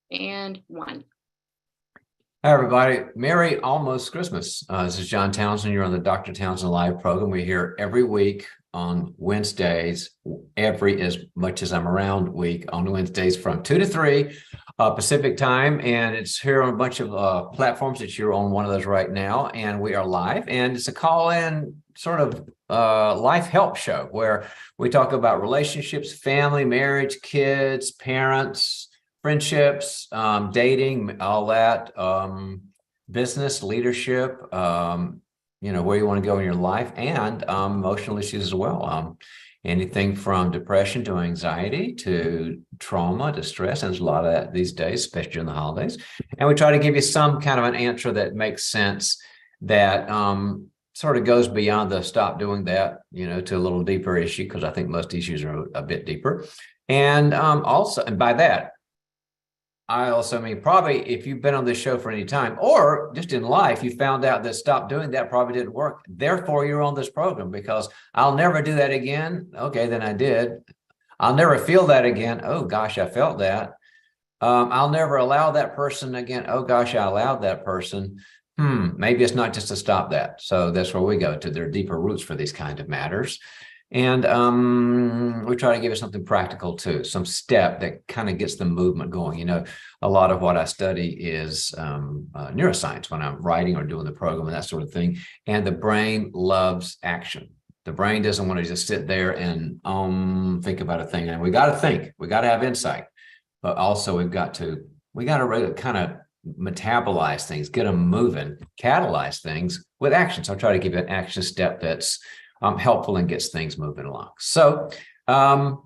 And one. Hi, everybody. Merry almost Christmas. This is John Townsend. You're on the Dr. Townsend Live program. We're here every week on Wednesdays, as much as I'm around week on Wednesdays from 2 to 3 Pacific time. And it's here on a bunch of platforms that you're on one of those right now. And we are live. And it's a call-in sort of life help show where we talk about relationships, family, marriage, kids, parents, friendships, dating, all that, business, leadership, where you want to go in your life, and emotional issues as well. Anything from depression to anxiety to trauma to stress. And there's a lot of that these days, especially during the holidays. And we try to give you some kind of an answer that makes sense, that sort of goes beyond the stop doing that, to a little deeper issue, because I think most issues are a bit deeper. And and by that, I also mean, probably if you've been on this show for any time or just in life, you found out that stop doing that probably didn't work. Therefore, you're on this program because I'll never do that again. Okay, then I did. I'll never feel that again. Oh, gosh, I felt that. I'll never allow that person again. Oh, gosh, I allowed that person. Maybe it's not just to stop that. So that's where we go to their deeper roots for these kind of matters. And we try to give it something practical too, some step that kind of gets the movement going. A lot of what I study is neuroscience when I'm writing or doing the program and that sort of thing. And the brain loves action. The brain doesn't want to just sit there and think about a thing. And we got to think, we got to have insight, but also we got to really kind of metabolize things, get them moving, catalyze things with action. So I try to give an action step that's helpful and gets things moving along. So our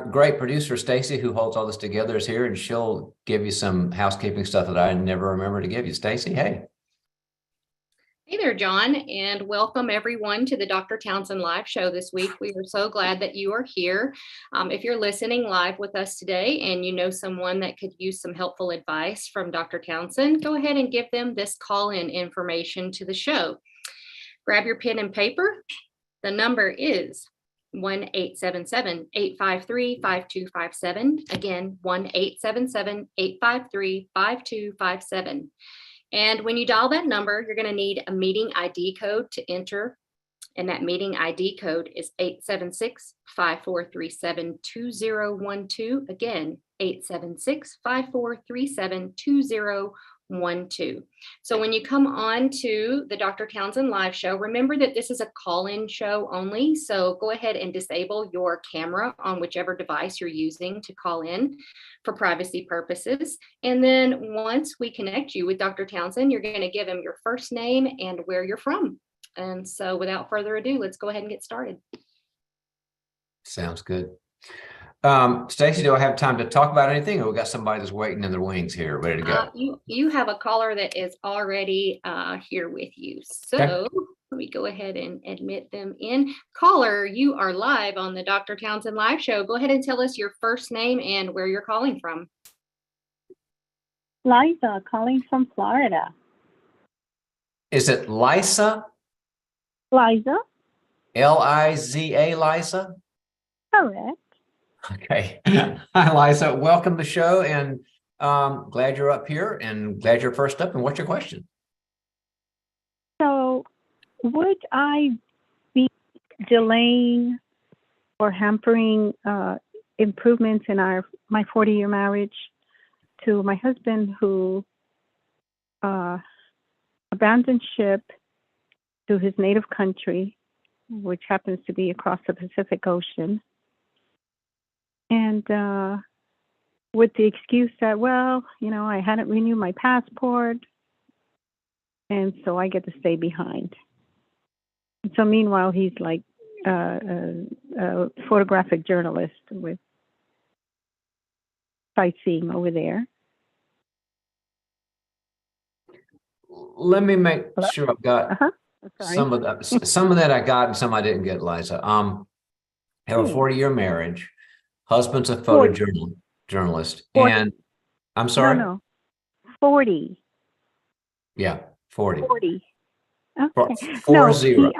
great producer, Stacy, who holds all this together, is here, and she'll give you some housekeeping stuff that I never remember to give you. Stacy, hey. Hey there, John, and welcome everyone to the Dr. Townsend Live show this week. We are so glad that you are here. If you're listening live with us today and you know someone that could use some helpful advice from Dr. Townsend, go ahead and give them this call-in information to the show. Grab your pen and paper. The number is 1-877-853-5257. Again, 1-877-853-5257. And when you dial that number, you're going to need a meeting ID code to enter. And that meeting ID code is 876-5437-2012. Again, 876-5437-2012. So when you come on to the Dr. Townsend Live show, remember that this is a call-in show only. So go ahead and disable your camera on whichever device you're using to call in for privacy purposes. And then once we connect you with Dr. Townsend, you're going to give him your first name and where you're from. And so without further ado, let's go ahead and get started. Sounds good. Stacy, do I have time to talk about anything, or we got somebody that's waiting in the wings here, ready to go? You have a caller that is already here with you. So okay. Let me go ahead and admit them in. Caller, you are live on the Dr. Townsend Live show. Go ahead and tell us your first name and where you're calling from. Liza, calling from Florida. Is it Liza? Liza. Liza, Liza? Correct. Okay. Hi, Liza. Welcome to the show, and glad you're up here and glad you're first up. And what's your question? So would I be delaying or hampering improvements in my 40-year marriage to my husband, who abandoned ship to his native country, which happens to be across the Pacific Ocean? And with the excuse that, I hadn't renewed my passport, and so I get to stay behind. And so meanwhile, he's like a photographic journalist with sightseeing over there. Let me make sure I've got some of that I got and some I didn't get, Liza. Have a 40-year marriage. Husband's a photojournalist, and I'm sorry? No, 40. Yeah, 40. 40. Okay. 40.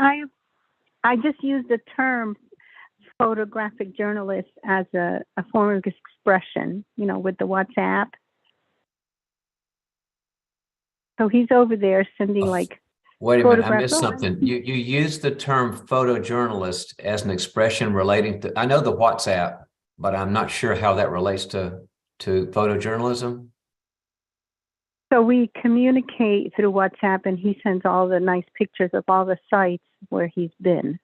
I just used the term photographic journalist as a form of expression, you know, with the WhatsApp. So he's over there sending like Wait a minute, I photographs. missed something. You used the term photojournalist as an expression relating to, I know the WhatsApp, but I'm not sure how that relates to photojournalism. So we communicate through WhatsApp, and he sends all the nice pictures of all the sites where he's been.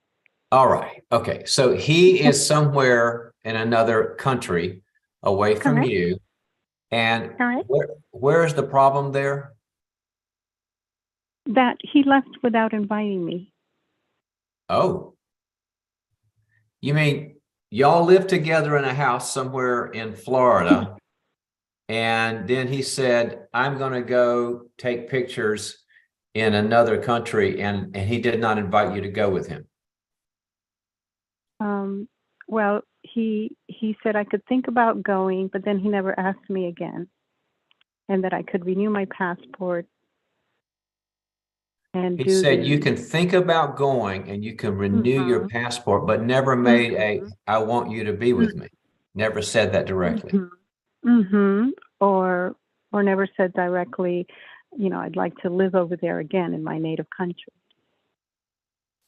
All right. Okay. So he is somewhere in another country away from Correct. you. And Correct. where's the problem there? That he left without inviting me. Oh, you mean y'all live together in a house somewhere in Florida, and then he said, I'm going to go take pictures in another country, and he did not invite you to go with him. Well, he said I could think about going, but then he never asked me again, and that I could renew my passport. And he said you can think about going and you can renew your passport, but never made a, I want you to be with me. Never said that directly. Or never said directly, you know, I'd like to live over there again in my native country.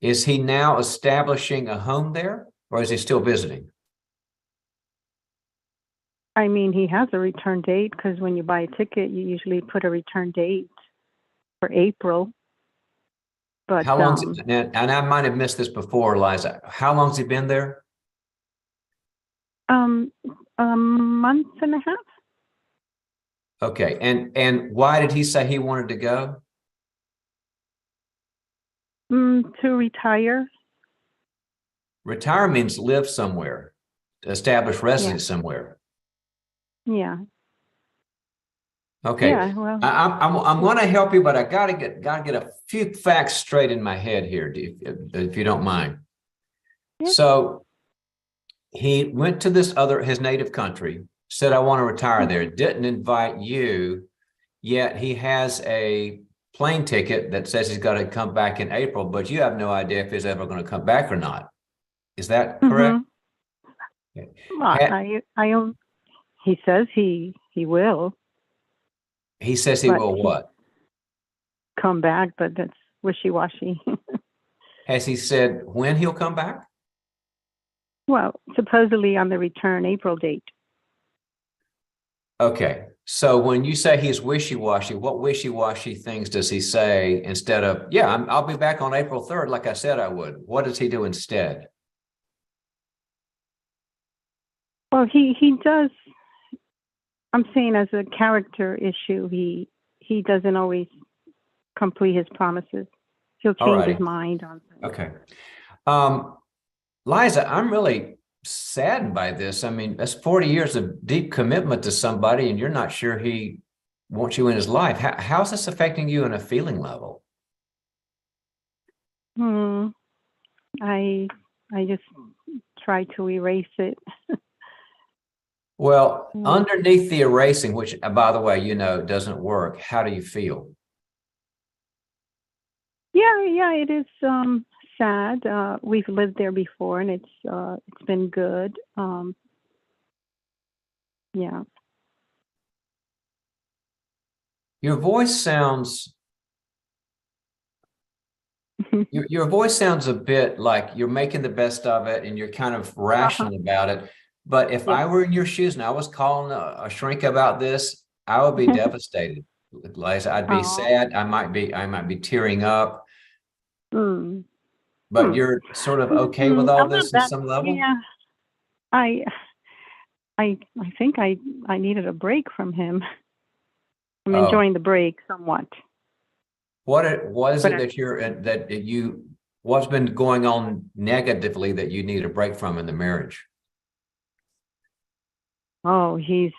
Is he now establishing a home there, or is he still visiting? I mean, he has a return date, because when you buy a ticket, you usually put a return date for April. But how long? And I might have missed this before, Liza. How long's he been there? A month and a half. Okay, and why did he say he wanted to go? To retire. Retire means live somewhere, establish residence somewhere. Yeah. Okay. Yeah, well, I'm going to help you, but I gotta get a few facts straight in my head here, if you don't mind. Yeah. So he went to his native country, said, I want to retire there, didn't invite you, yet he has a plane ticket that says he's got to come back in April, but you have no idea if he's ever going to come back or not. Is that correct? Well, he says he will. He says he will what? Come back, but that's wishy-washy. Has he said when he'll come back? Well, supposedly on the return April date. Okay. So when you say he's wishy-washy, what wishy-washy things does he say instead of, yeah, I'll be back on April 3rd, like I said I would? What does he do instead? Well, he does. I'm saying as a character issue, he doesn't always complete his promises. He'll change his mind on things. Okay. Liza, I'm really saddened by this. I mean, that's 40 years of deep commitment to somebody, and you're not sure he wants you in his life. How's this affecting you on a feeling level? I just try to erase it. Well, underneath the erasing, which, by the way, you know, doesn't work, how do you feel? Yeah, it is sad. We've lived there before, and it's been good. Yeah. Your voice sounds your voice sounds a bit like you're making the best of it and you're kind of rational about it. But if I were in your shoes and I was calling a shrink about this, I would be devastated, Liza. I'd be sad. I might be tearing up. But you're sort of okay with all this at some level? Yeah. I think I needed a break from him. I'm enjoying the break somewhat. What is it what's been going on negatively that you need a break from in the marriage? Oh, he's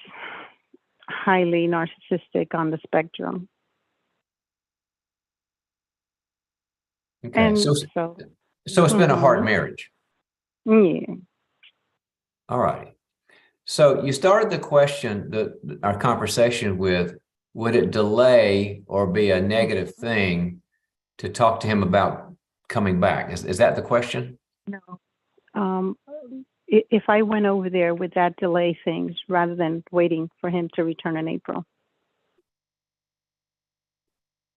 highly narcissistic on the spectrum. Okay, and so it's been a hard marriage. Yeah. All right. So you started the question, our conversation with, would it delay or be a negative thing to talk to him about coming back? Is that the question? No. if I went over there, would that delay things rather than waiting for him to return in April?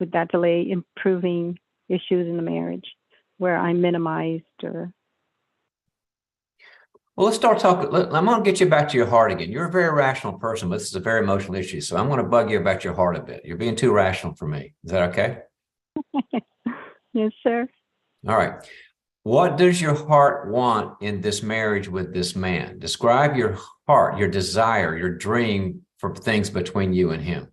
Would that delay improving issues in the marriage where I minimized or? Well, let's start talking. I'm going to get you back to your heart again. You're a very rational person, but this is a very emotional issue. So I'm going to bug you about your heart a bit. You're being too rational for me. Is that okay? Yes, sir. All right. What does your heart want in this marriage with this man? Describe your heart, your desire, your dream for things between you and him.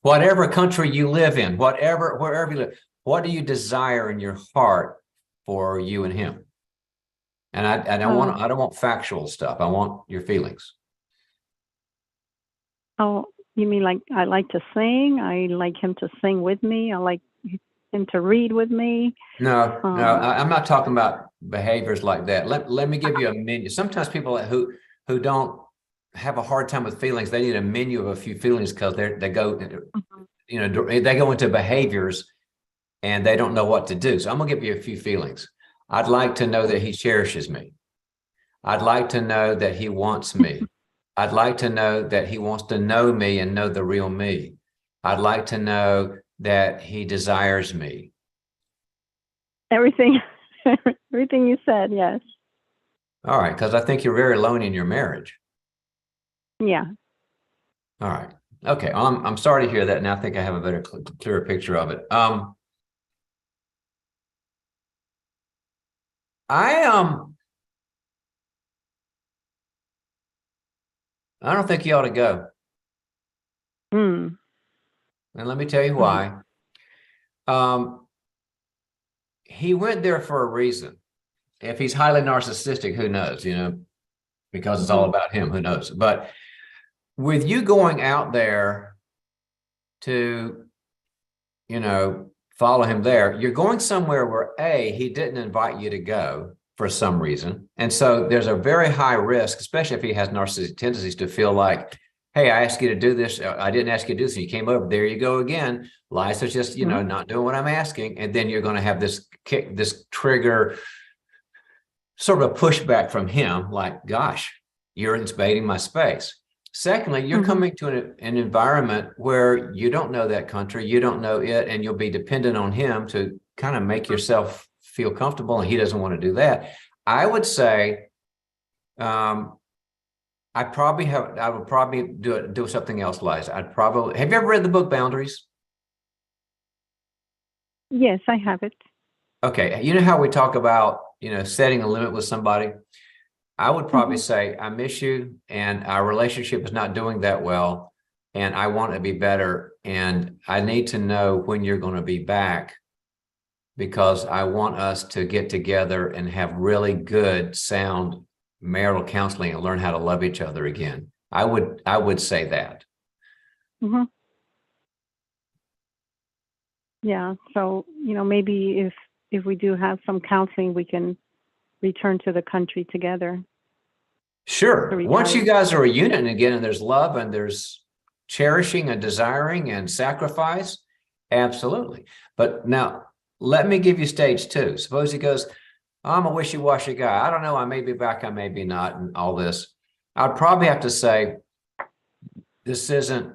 Whatever country you live in, wherever you live, what do you desire in your heart for you and him? And I don't want factual stuff. I want your feelings. Oh, you mean like I like to sing? I like him to sing with me. I like him to read with me. No, I'm not talking about behaviors like that. Let me give you a menu. Sometimes people who don't have a hard time with feelings, they need a menu of a few feelings because they go, they go into behaviors and they don't know what to do. So I'm gonna give you a few feelings. I'd like to know that he cherishes me. I'd like to know that he wants me. I'd like to know that he wants to know me and know the real me. I'd like to know that he desires me. Everything you said, yes. All right, because I think you're very alone in your marriage. Yeah. All right. Okay. I'm sorry to hear that. Now I think I have a better, clearer picture of it. I don't think you ought to go. And let me tell you why. He went there for a reason. If he's highly narcissistic, who knows, because it's all about him, who knows. But with you going out there to, follow him there, you're going somewhere where he didn't invite you to go for some reason. And so there's a very high risk, especially if he has narcissistic tendencies, to feel like, hey, I asked you to do this. I didn't ask you to do this. And you came over. There you go again. Lisa's just, not doing what I'm asking. And then you're going to have this kick, this trigger, sort of a pushback from him, like, gosh, you're invading my space. Secondly, you're coming to an environment where you don't know that country, you don't know it, and you'll be dependent on him to kind of make yourself feel comfortable, and he doesn't want to do that. I would say, I would probably do something else, Liza. Have you ever read the book Boundaries? Yes, I have it. Okay. You know how we talk about, setting a limit with somebody? I would probably say, I miss you and our relationship is not doing that well. And I want it to be better. And I need to know when you're going to be back because I want us to get together and have really good, sound marital counseling and learn how to love each other again. I would say that. Yeah. So, maybe if we do have some counseling, we can return to the country together. Sure. Once you guys are a unit again and there's love and there's cherishing and desiring and sacrifice, absolutely. But now let me give you stage 2. Suppose he goes, I'm a wishy-washy guy. I don't know. I may be back. I may be not. And all this. I'd probably have to say, this isn't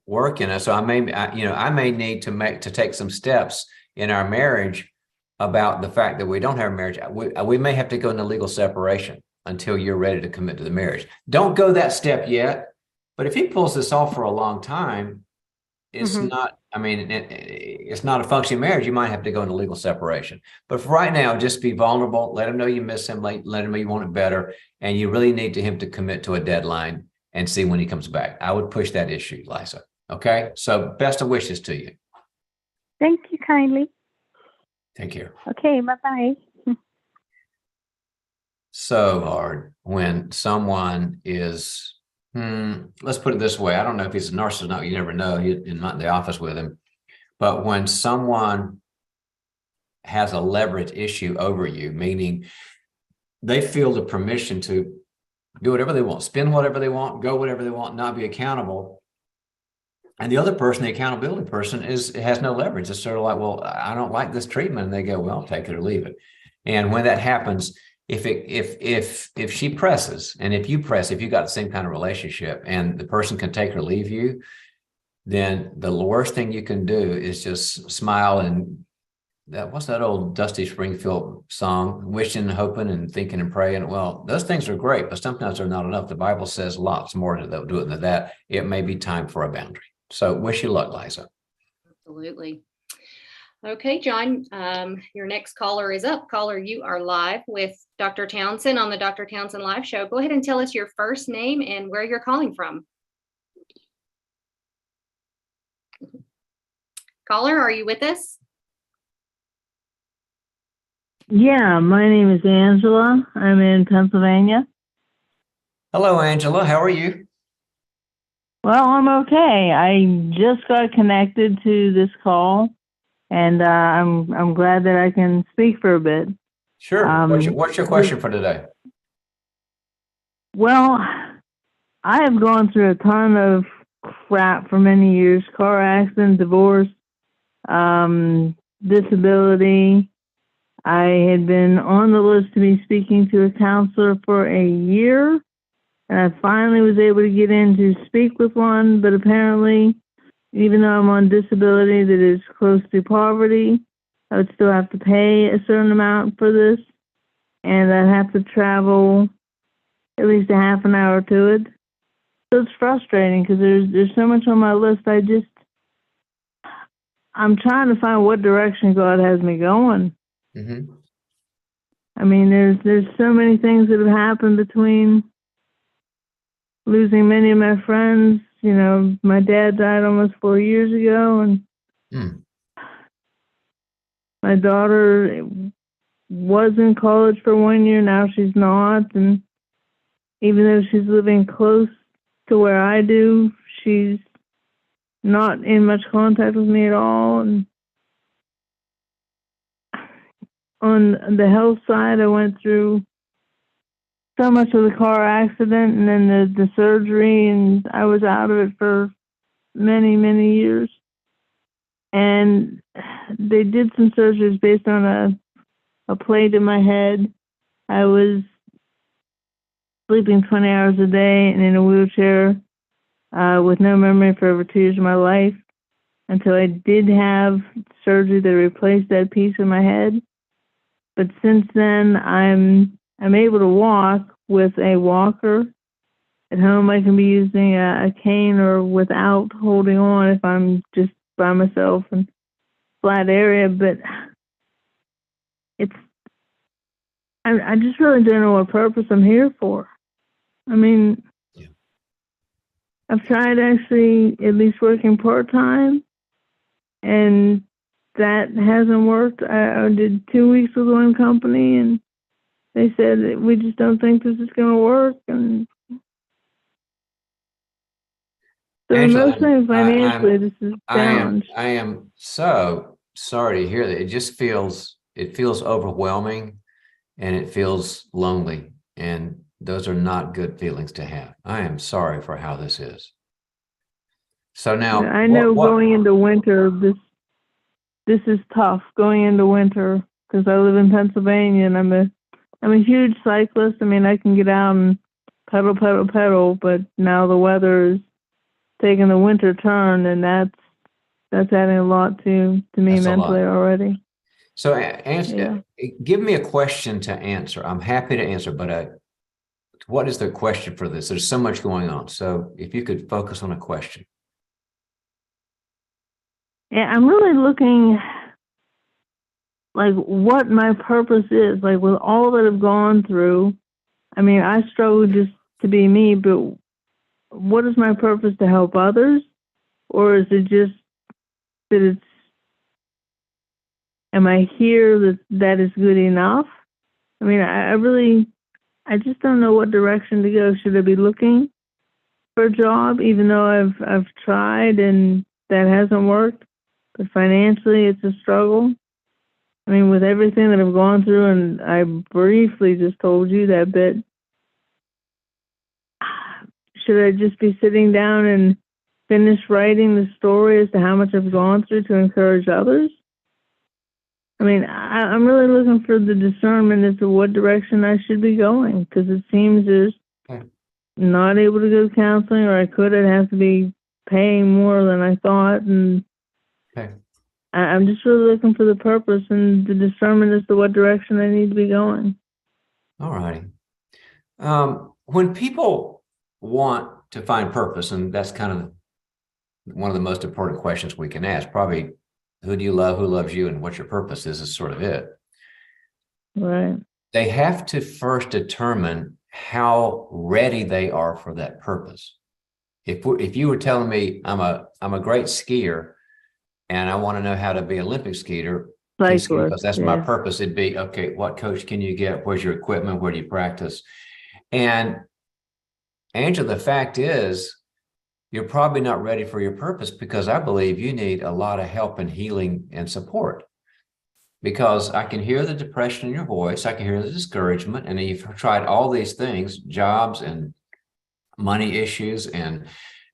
working. So I may need to take some steps in our marriage about the fact that we don't have a marriage. We may have to go into legal separation until you're ready to commit to the marriage. Don't go that step yet. But if he pulls this off for a long time, it's not, it's not a functioning marriage. You might have to go into legal separation. But for right now, just be vulnerable. Let him know you miss him. Let him know you want it better. And you really need him to commit to a deadline and see when he comes back. I would push that issue, Lisa. Okay? So best of wishes to you. Thank you kindly. Take care. Okay, bye-bye. So hard when someone is, let's put it this way. I don't know if he's a narcissist or not. You never know. You're not in the office with him. But when someone has a leverage issue over you, meaning they feel the permission to do whatever they want, spend whatever they want, go whatever they want, not be accountable. And the other person, the accountability person, has no leverage. It's sort of like, well, I don't like this treatment. And they go, well, take it or leave it. And when that happens, if she presses, and if you press, if you got the same kind of relationship, and the person can take or leave you, then the worst thing you can do is just smile and what's that old Dusty Springfield song, wishing, hoping, and thinking and praying. Well, those things are great, but sometimes they're not enough. The Bible says lots more to do it than that. It may be time for a boundary. So wish you luck, Liza. Absolutely. Okay, John, your next caller is up. Caller, you are live with Dr. Townsend on the Dr. Townsend Live Show. Go ahead and tell us your first name and where you're calling from. Caller, are you with us? Yeah, my name is Angela. I'm in Pennsylvania. Hello, Angela. How are you? Well, I'm okay. I just got connected to this call, and I'm glad that I can speak for a bit. Sure. What's your question for today? Well, I have gone through a ton of crap for many years: car accident, divorce, disability. I had been on the list to be speaking to a counselor for a year, and I finally was able to get in to speak with one, but apparently, even though I'm on disability that is close to poverty, I would still have to pay a certain amount for this, and I'd have to travel at least a half an hour to it. So it's frustrating because there's so much on my list. I'm trying to find what direction God has me going. Mm-hmm. I mean, there's so many things that have happened between losing many of my friends. You know, my dad died almost 4 years ago, and my daughter was in college for 1 year. Now she's not, and even though she's living close to where I do, she's not in much contact with me at all. And on the health side, I went through so much of the car accident and then the surgery, and I was out of it for many, many years. And they did some surgeries based on a plate in my head. I was sleeping 20 hours a day and in a wheelchair with no memory for over 2 years of my life until I did have surgery that replaced that piece in my head. But since then, I'm able to walk with a walker. At home, I can be using a cane or without holding on if I'm just by myself in flat area. But I just really don't know what purpose I'm here for. I mean, Yeah. I've tried actually at least working part-time, and that hasn't worked. I did 2 weeks with one company, and they said, we just don't think this is going to work. And so Angela, emotionally and financially, this is a challenge. I am so sorry to hear that. It feels overwhelming, and it feels lonely, and those are not good feelings to have. I am sorry for how this is. So now, I know going into winter, this is tough going into winter because I live in Pennsylvania and I'm a huge cyclist. I mean, I can get out and pedal, but now the weather is taking the winter turn, and that's adding a lot to me mentally already. So give me a question to answer. I'm happy to answer, but what is the question for this? There's so much going on. So if you could focus on a question. Yeah, I'm really looking like what my purpose is. Like with all that I've gone through, I mean, I struggle just to be me, but what is my purpose, to help others? Or is it just that am I here that is good enough? I mean, I just don't know what direction to go. Should I be looking for a job, even though I've tried and that hasn't worked? But financially, it's a struggle. I mean, with everything that I've gone through, and I briefly just told you that bit, should I just be sitting down and finish writing the story as to how much I've gone through to encourage others? I mean, I'm really looking for the discernment as to what direction I should be going, because it seems there's Okay. not able to go to counseling, or I could. I'd have to be paying more than I thought, and Okay. I'm just really looking for the purpose and the discernment as to what direction I need to be going. All righty. When people want to find purpose, and that's kind of one of the most important questions we can ask, probably who do you love, who loves you, and what your purpose is sort of it. Right. They have to first determine how ready they are for that purpose. If you were telling me I'm a great skier and I want to know how to be an Olympic skier, because that's my purpose, it'd be, okay, what coach can you get? Where's your equipment? Where do you practice? And Angela, the fact is, you're probably not ready for your purpose, because I believe you need a lot of help and healing and support. Because I can hear the depression in your voice, I can hear the discouragement, and you've tried all these things, jobs and money issues and,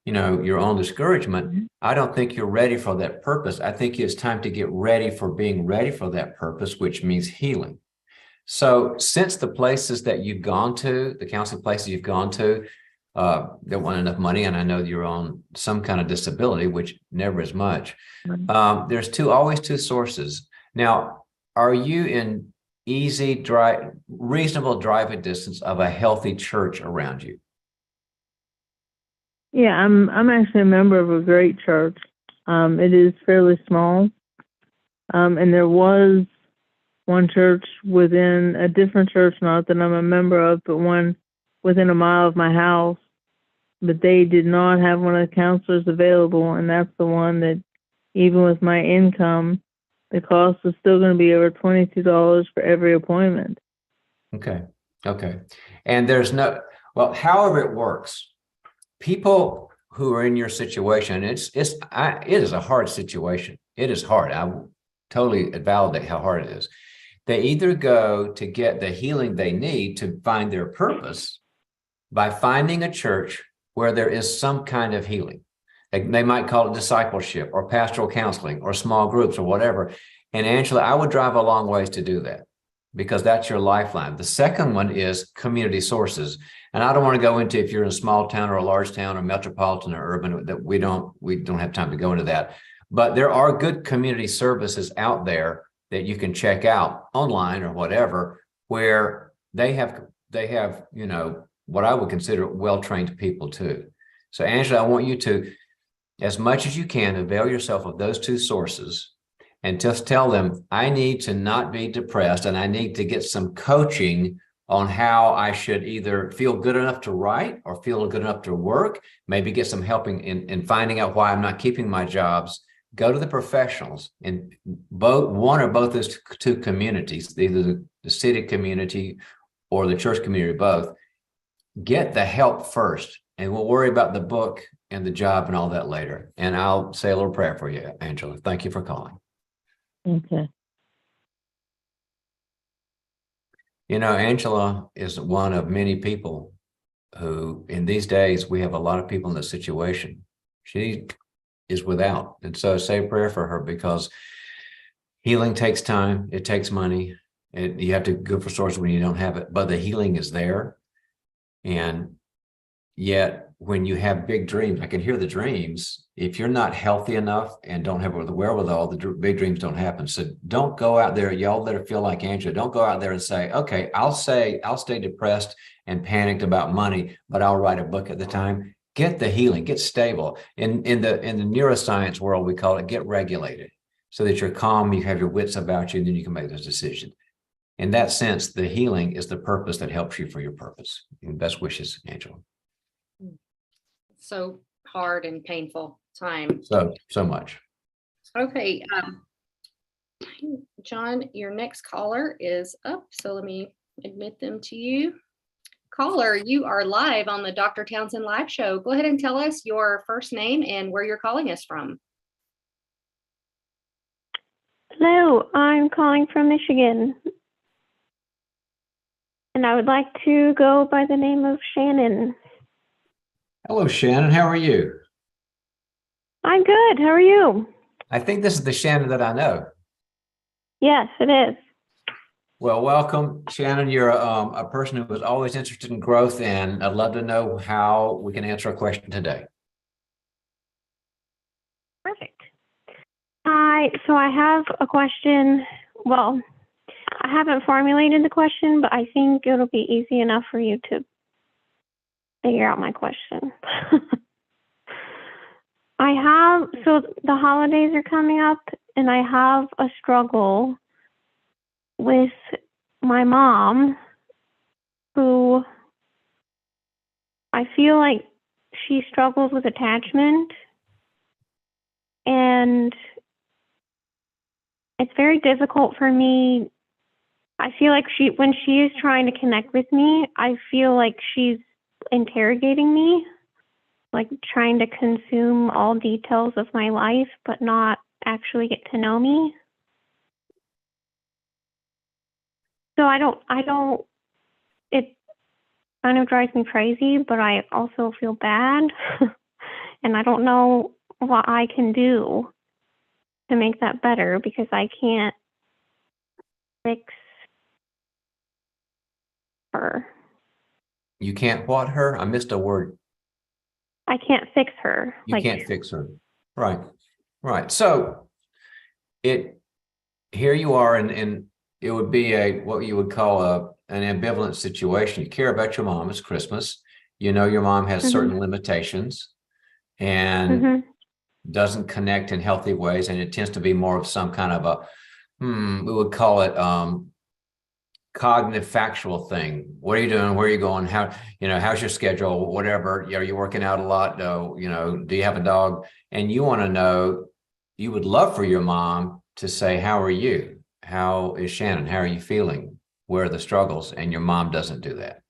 your own discouragement. I don't think you're ready for that purpose. I think it's time to get ready for being ready for that purpose, which means healing. So since the places that you've gone to, the counseling places you've gone to, there wasn't enough money, and I know you're on some kind of disability, which never is much. There's always two sources. Now, are you in reasonable driving distance of a healthy church around you? Yeah, I'm actually a member of a great church. It is fairly small, and there was one church within a different church, not that I'm a member of, but one within a mile of my house. But they did not have one of the counselors available, and that's the one that, even with my income, the cost was still going to be over $22 for every appointment. Okay. And however it works, people who are in your situation, it is a hard situation. It is hard. I totally validate how hard it is. They either go to get the healing they need to find their purpose by finding a church where there is some kind of healing. They might call it discipleship or pastoral counseling or small groups or whatever. And Angela, I would drive a long ways to do that, because that's your lifeline. The second one is community sources. And I don't want to go into if you're in a small town or a large town or metropolitan or urban, that we don't have time to go into that. But there are good community services out there that you can check out online or whatever, where they have, what I would consider well-trained people too. So Angela, I want you to, as much as you can, avail yourself of those two sources and just tell them, I need to not be depressed, and I need to get some coaching on how I should either feel good enough to write or feel good enough to work, maybe get some helping in finding out why I'm not keeping my jobs. Go to the professionals in one or both those two communities, either the city community or the church community, both. Get the help first, and we'll worry about the book and the job and all that later. And I'll say a little prayer for you, Angela. Thank you for calling. Okay. Angela is one of many people who, in these days, we have a lot of people in this situation. She is without. And so say a prayer for her, because healing takes time. It takes money. You have to go for sources when you don't have it, but the healing is there. And yet, when you have big dreams, I can hear the dreams. If you're not healthy enough and don't have the wherewithal, the big dreams don't happen. So don't go out there, y'all that feel like Angela, don't go out there and say, okay, I'll stay depressed and panicked about money, but I'll write a book at the time. Get the healing, get stable. In the neuroscience world, we call it get regulated, so that you're calm, you have your wits about you, and then you can make those decisions. In that sense, the healing is the purpose that helps you for your purpose. And best wishes, Angela. So hard and painful time. So much. Okay. John, your next caller is up. So let me admit them to you. Caller, you are live on the Dr. Townsend live show. Go ahead and tell us your first name and where you're calling us from. Hello, I'm calling from Michigan. And I would like to go by the name of Shannon. Hello, Shannon. How are you? I'm good. How are you? I think this is the Shannon that I know. Yes, it is. Well, welcome, Shannon. You're a person who was always interested in growth, and I'd love to know how we can answer a question today. Perfect. So I have a question. Well, I haven't formulated the question, but I think it'll be easy enough for you to figure out my question. So the holidays are coming up, and I have a struggle with my mom, who I feel like she struggles with attachment, and it's very difficult for me. I feel like when she is trying to connect with me, I feel like she's interrogating me, like trying to consume all details of my life, but not actually get to know me. So it kind of drives me crazy, but I also feel bad. And I don't know what I can do to make that better, because I can't fix her. You can't what her? I missed a word. I can't fix her. You can't fix her. Right. Right. So here you are, and it would be what you would call an ambivalent situation. You care about your mom. It's Christmas. You know your mom has certain limitations and doesn't connect in healthy ways, and it tends to be more of some kind of we would call it cognitive factual thing. What are you doing? Where are you going? How's your schedule? Whatever. Are you working out a lot? Do you have a dog? And you want to know, you would love for your mom to say, how are you? How is Shannon? How are you feeling? Where are the struggles? And your mom doesn't do that.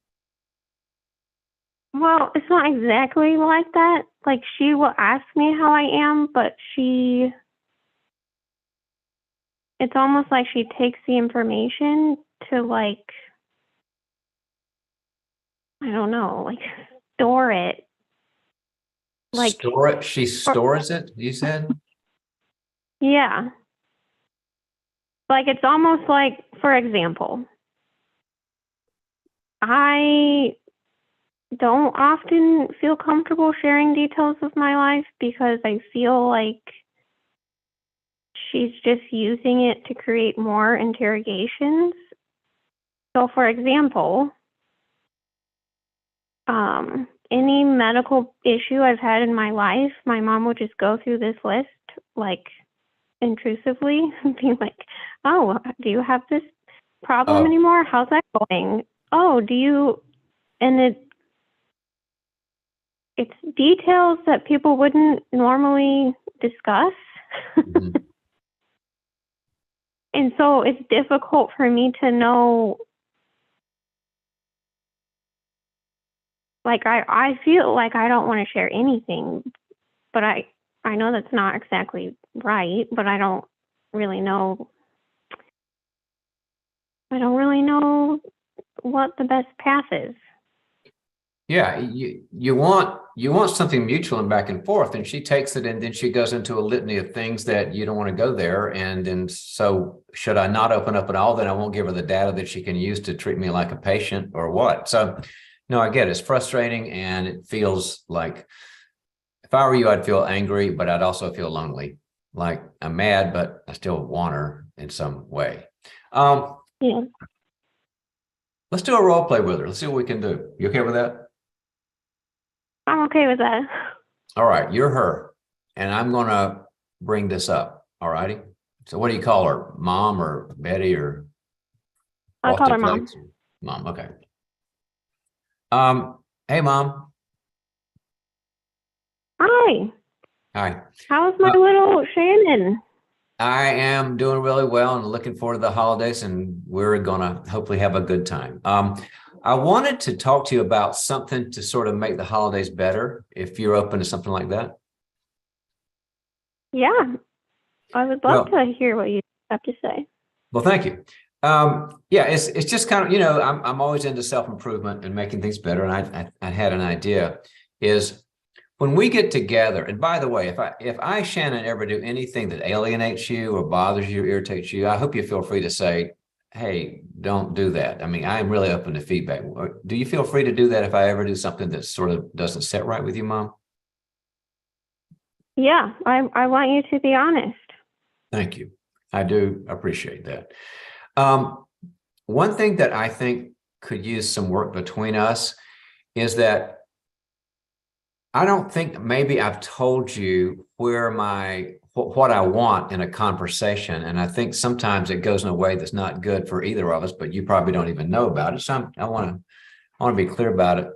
Well, it's not exactly like that. Like, she will ask me how I am, but it's almost like she takes the information to, like, I don't know, like, store it. Like, store it? She stores it, you said? Yeah. Like, it's almost like, for example, I don't often feel comfortable sharing details of my life because I feel like she's just using it to create more interrogations. So, for example, any medical issue I've had in my life, my mom would just go through this list, like, intrusively, and be like, oh, do you have this problem anymore? How's that going? Oh, and it's details that people wouldn't normally discuss. And so it's difficult for me to know, like, I feel like I don't want to share anything, but I know that's not exactly right, but I don't really know what the best path is. Yeah, you want something mutual and back and forth, and she takes it, and then she goes into a litany of things that you don't want to go there. And then, so should I not open up at all? Then I won't give her the data that she can use to treat me like a patient, or what? So, no, I get it. It's frustrating, and it feels like, if I were you, I'd feel angry, but I'd also feel lonely. Like, I'm mad, but I still want her in some way. Yeah. Let's do a role play with her. Let's see what we can do. You okay with that? I'm okay with that. All right, you're her, and I'm going to bring this up. All righty. So what do you call her? Mom or Betty or? I call her Mom. Mom. Okay. Hey, Mom. Hi. Hi. How's my little Shannon? I am doing really well and looking forward to the holidays, and we're going to hopefully have a good time. I wanted to talk to you about something to sort of make the holidays better, if you're open to something like that. Yeah, I would love to hear what you have to say. Well, thank you. Yeah, it's just kind of, I'm always into self-improvement and making things better. And I had an idea is, when we get together, and by the way, if I, Shannon, ever do anything that alienates you or bothers you, irritates you, I hope you feel free to say, hey, don't do that. I mean, I'm really open to feedback. Do you feel free to do that if I ever do something that sort of doesn't sit right with you, Mom? Yeah, I want you to be honest. Thank you. I do appreciate that. One thing that I think could use some work between us is that I don't think maybe I've told you where what I want in a conversation. And I think sometimes it goes in a way that's not good for either of us, but you probably don't even know about it. So I want to be clear about it.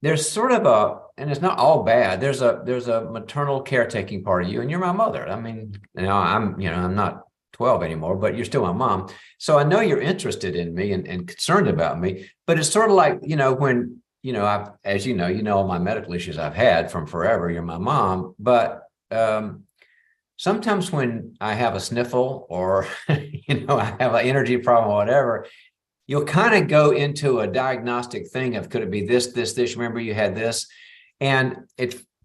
There's sort of and it's not all bad. There's a maternal caretaking part of you, and you're my mother. I mean, I'm not 12 anymore, but you're still my mom. So I know you're interested in me and concerned about me, but it's sort of like, when, as you know, all my medical issues I've had from forever, you're my mom. But sometimes when I have a sniffle or, I have an energy problem or whatever, you'll kind of go into a diagnostic thing of, could it be this, remember you had this. And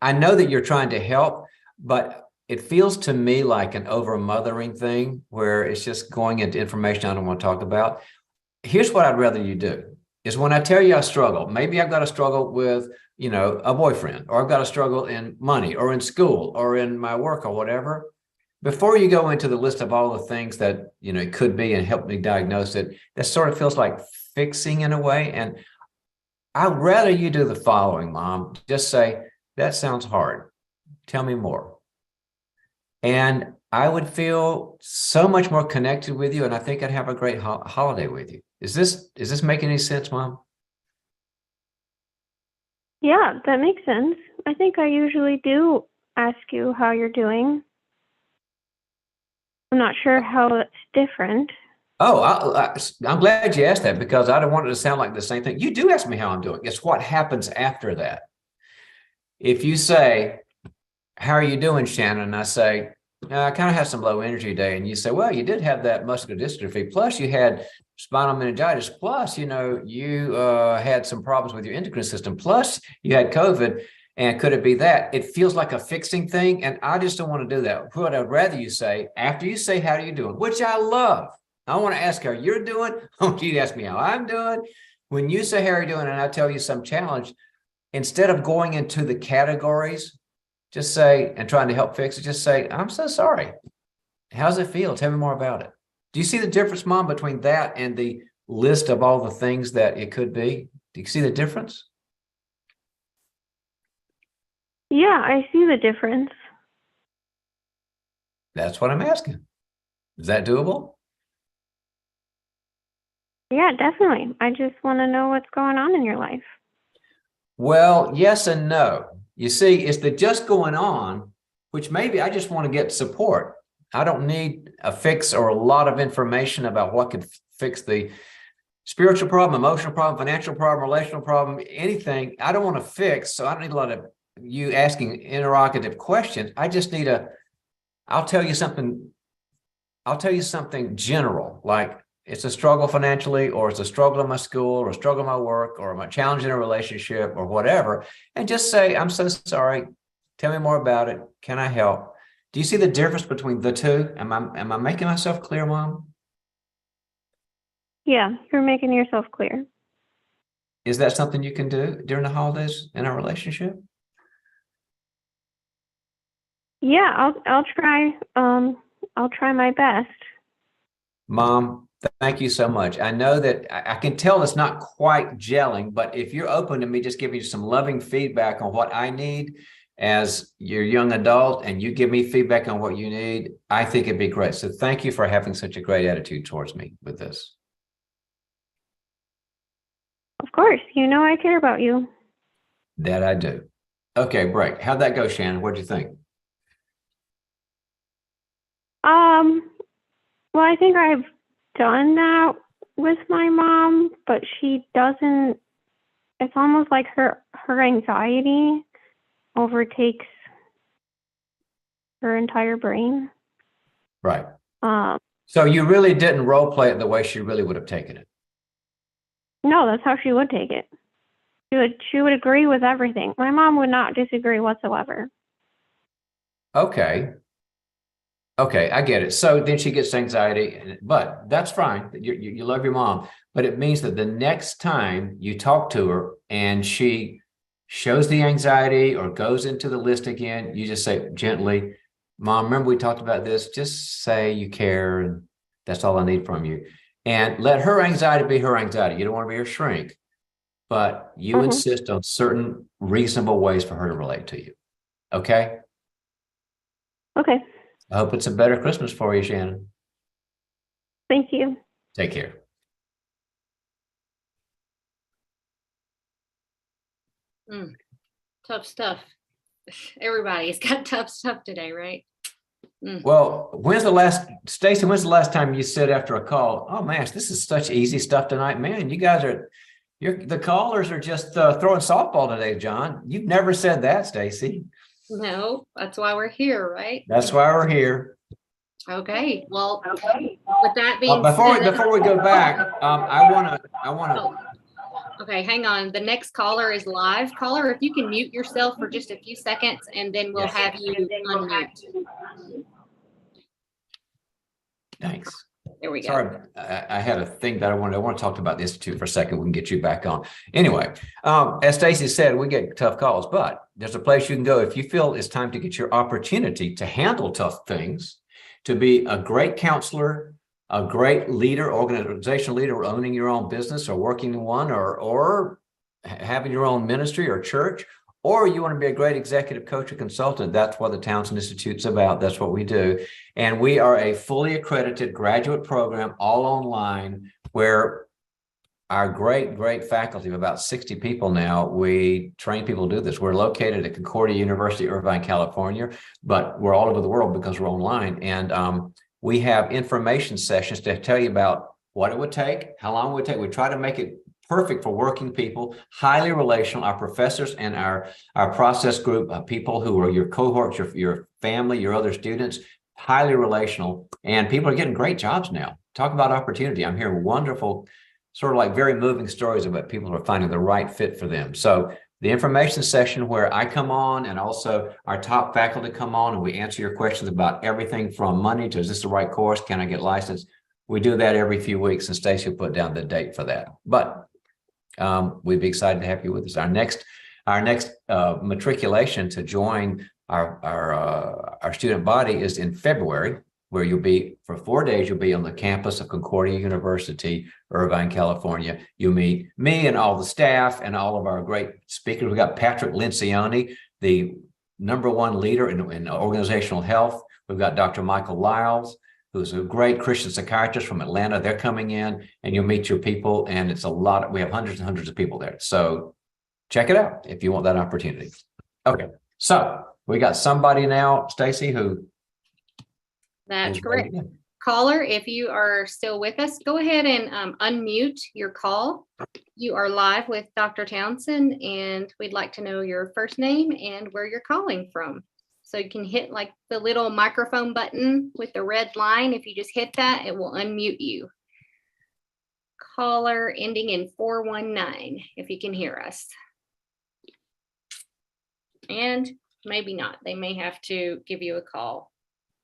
I know that you're trying to help, but it feels to me like an over-mothering thing where it's just going into information I don't want to talk about. Here's what I'd rather you do is when I tell you I struggle, maybe I've got a struggle with, a boyfriend, or I've got a struggle in money or in school or in my work or whatever. Before you go into the list of all the things that, it could be and help me diagnose it, that sort of feels like fixing in a way. And I'd rather you do the following, Mom. Just say, that sounds hard. Tell me more. And I would feel so much more connected with you. And I think I'd have a great holiday with you. Is this making any sense, Mom? Yeah, that makes sense. I think I usually do ask you how you're doing. I'm not sure how it's different. Oh, I'm glad you asked that because I don't want it to sound like the same thing. You do ask me how I'm doing. It's what happens after that. If you say, how are you doing, Shannon? And I say, I kind of had some low energy day. And you say, well, you did have that muscular dystrophy. Plus you had spinal meningitis. Plus, you had some problems with your endocrine system. Plus you had COVID. And could it be that? It feels like a fixing thing. And I just don't want to do that. What I'd rather you say, after you say, how are you doing? Which I love. I want to ask how you're doing. I want you to ask me how I'm doing. When you say, how are you doing? And I tell you some challenge, instead of going into the categories, just say, and trying to help fix it, just say, I'm so sorry. How's it feel? Tell me more about it. Do you see the difference, Mom, between that and the list of all the things that it could be? Do you see the difference? Yeah, I see the difference. That's what I'm asking. Is that doable? Yeah, definitely. I just want to know what's going on in your life. Well, yes and no. You see, it's the just going on, which maybe I just want to get support. I don't need a fix or a lot of information about what could fix the spiritual problem, emotional problem, financial problem, relational problem, anything. I don't want to fix. So I don't need a lot of you asking interrogative questions. I just need I'll tell you something general, like it's a struggle financially, or it's a struggle in my school, or a struggle in my work, or my challenge in a relationship, or whatever. And just say, I'm so sorry. Tell me more about it. Can I help? Do you see the difference between the two? Am I making myself clear, Mom? Yeah, you're making yourself clear. Is that something you can do during the holidays in our relationship? Yeah, I'll try. I'll try my best. Mom, thank you so much. I know that I can tell it's not quite gelling, but if you're open to me just giving you some loving feedback on what I need as your young adult, and you give me feedback on what you need, I think it'd be great. So thank you for having such a great attitude towards me with this. Of course, I care about you. That I do. Okay, break. How'd that go, Shannon? What'd you think? Well, I think I've done that with my mom, but she doesn't, it's almost like her anxiety overtakes her entire brain. Right. So you really didn't role play it the way she really would have taken it. No, that's how she would take it. She would agree with everything. My mom would not disagree whatsoever. Okay. Okay, I get it. So then she gets anxiety, but that's fine. You love your mom, but it means that the next time you talk to her and she shows the anxiety or goes into the list again, you just say gently, Mom, remember we talked about this? Just say you care, and that's all I need from you. And let her anxiety be her anxiety. You don't want to be her shrink, but you Mhm. insist on certain reasonable ways for her to relate to you. Okay? Okay. I hope it's a better Christmas for you, Shannon. Thank you. Take care. Tough stuff. Everybody's got tough stuff today, right? Well, Stacy, when's the last time you said after a call, oh man, this is such easy stuff tonight, man, the callers are just throwing softball today, John. You've never said that, Stacy. No, that's why we're here, right? That's why we're here. Okay, well, with that being Before said, we go back, I want to. Okay, hang on. The next caller is live. Caller, if you can mute yourself for just a few seconds, and then we'll have you unmute. Thanks. There we go. Sorry, I had a thing that I want to talk about this too for a second. We can get you back on. Anyway, as Stacy said, we get tough calls, but there's a place you can go if you feel it's time to get your opportunity to handle tough things, to be a great counselor, a great leader, organizational leader, owning your own business or working in one, or having your own ministry or church, or you want to be a great executive coach or consultant. That's what the Townsend Institute's about. That's what we do. And we are a fully accredited graduate program, all online, where our great faculty of about 60 people now, we train people to do this. We're located at Concordia University, Irvine, California, but we're all over the world because we're online. And we have information sessions to tell you about what it would take, how long it would take. We try to make it perfect for working people, highly relational. Our professors and our process group, people who are your cohorts, your family, your other students, highly relational, and people are getting great jobs now. Talk about opportunity. I'm hearing wonderful, sort of like very moving stories about people who are finding the right fit for them. So the information session where I come on and also our top faculty come on and we answer your questions about everything from money to, is this the right course? Can I get licensed? We do that every few weeks, and Stacy will put down the date for that. But we'd be excited to have you with us. Our next matriculation to join our student body is in February, where you'll be for 4 days. You'll be on the campus of Concordia University, Irvine, California. You'll meet me and all the staff and all of our great speakers. We got Patrick Lencioni, the #1 leader in organizational health. We've got Dr. Michael Lyles, who's a great Christian psychiatrist from Atlanta. They're coming in, and you'll meet your people, and it's a lot. We have hundreds and hundreds of people there. So check it out if you want that opportunity. Okay, so we got somebody now, Stacy, who That's correct. Caller, if you are still with us, go ahead and unmute your call. You are live with Dr. Townsend, and we'd like to know your first name and where you're calling from. So you can hit like the little microphone button with the red line. If you just hit that, it will unmute you. Caller ending in 419, if you can hear us. And maybe not. They may have to give you a call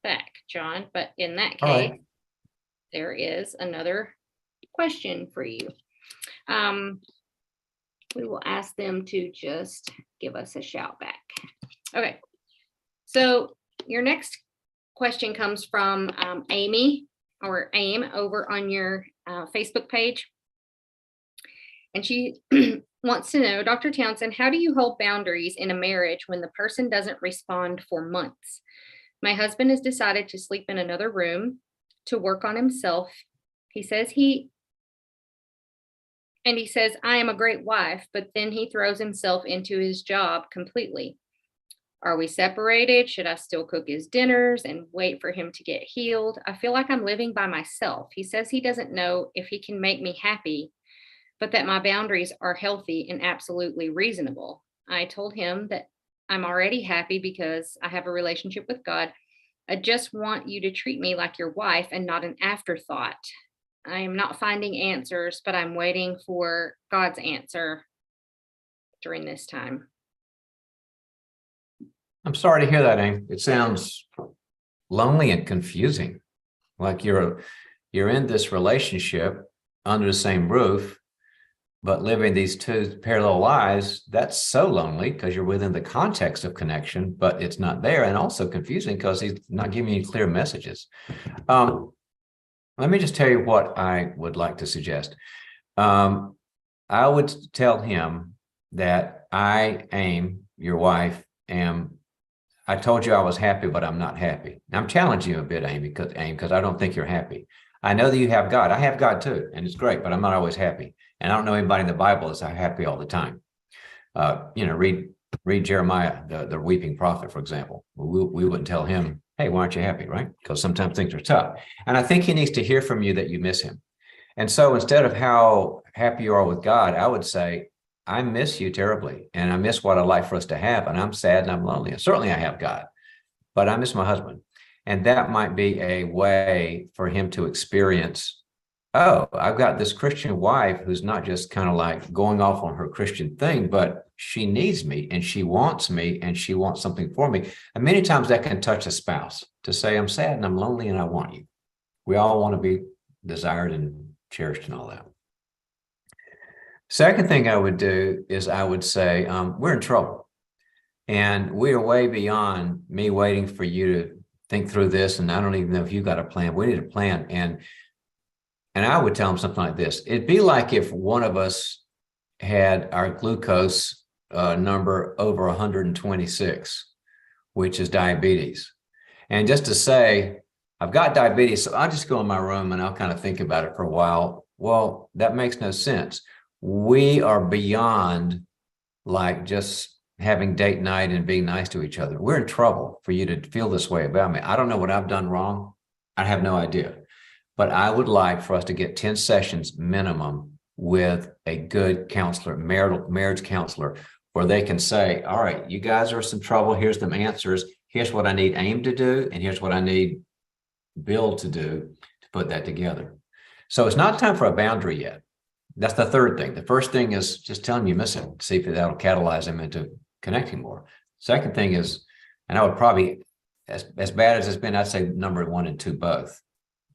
back, John. But in that case, there is another question for you. We will ask them to just give us a shout back. Okay. So your next question comes from Amy or AIM over on your Facebook page. And she wants to know, Dr. Townsend, how do you hold boundaries in a marriage when the person doesn't respond for months? My husband has decided to sleep in another room to work on himself. He says I am a great wife, but then he throws himself into his job completely. Are we separated? Should I still cook his dinners and wait for him to get healed? I feel like I'm living by myself. He says he doesn't know if he can make me happy, but that my boundaries are healthy and absolutely reasonable. I told him that I'm already happy because I have a relationship with God. I just want you to treat me like your wife and not an afterthought. I am not finding answers, but I'm waiting for God's answer. during this time. I'm sorry to hear that, Amy. It sounds lonely and confusing. Like you're in this relationship under the same roof, but living these two parallel lives. That's so lonely because you're within the context of connection, but it's not there, and also confusing because he's not giving you clear messages. Let me just tell you what I would like to suggest. I would tell him that Aim, your wife, I told you I was happy, but I'm not happy. I'm challenging you a bit, Amy, because I don't think you're happy. I know that you have God. I have God too, and it's great, but I'm not always happy. And I don't know anybody in the Bible that's happy all the time. Read Jeremiah, the weeping prophet, for example. We wouldn't tell him, hey, why aren't you happy, right? Because sometimes things are tough. And I think he needs to hear from you that you miss him. And so instead of how happy you are with God, I would say, I miss you terribly, and I miss what I'd like for us to have, and I'm sad and I'm lonely. And certainly I have God, but I miss my husband. And that might be a way for him to experience, oh, I've got this Christian wife who's not just kind of like going off on her Christian thing, but she needs me and she wants something for me. And many times that can touch a spouse to say, I'm sad and I'm lonely and I want you. We all want to be desired and cherished and all that. Second thing I would do is I would say, we're in trouble. And we are way beyond me waiting for you to think through this. And I don't even know if you got a plan. We need a plan. And I would tell them something like this. It'd be like if one of us had our glucose number over 126, which is diabetes. And just to say, I've got diabetes, so I'll just go in my room and I'll kind of think about it for a while. Well, that makes no sense. We are beyond like just having date night and being nice to each other. We're in trouble for you to feel this way about me. I don't know what I've done wrong. I have no idea. But I would like for us to get 10 sessions minimum with a good counselor, marriage counselor, where they can say, all right, you guys are in some trouble. Here's some answers. Here's what I need Aim to do. And here's what I need Bill to do to put that together. So it's not time for a boundary yet. That's the third thing. The first thing is just tell him you miss him, see if that'll catalyze him into connecting more. Second thing is, and I would probably, as bad as it's been, I'd say number 1 and 2 both.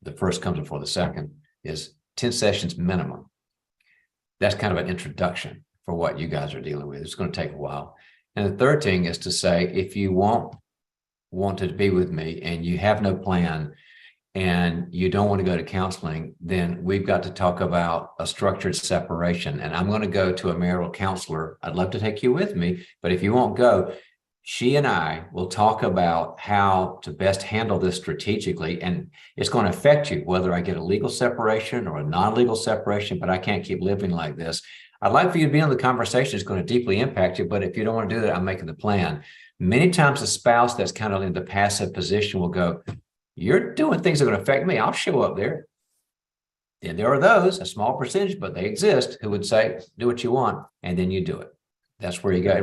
The first comes before the second, is 10 sessions minimum. That's kind of an introduction for what you guys are dealing with. It's going to take a while. And the third thing is to say, if you want to be with me and you have no plan and you don't want to go to counseling, then we've got to talk about a structured separation. And I'm going to go to a marital counselor. I'd love to take you with me, but if you won't go, she and I will talk about how to best handle this strategically. And it's going to affect you, whether I get a legal separation or a non-legal separation, but I can't keep living like this. I'd like for you to be on the conversation. It's going to deeply impact you, but if you don't want to do that, I'm making the plan. Many times a spouse that's kind of in the passive position will go, you're doing things that are going to affect me. I'll show up there. And there are those, a small percentage, but they exist, who would say, do what you want, and then you do it. That's where you go.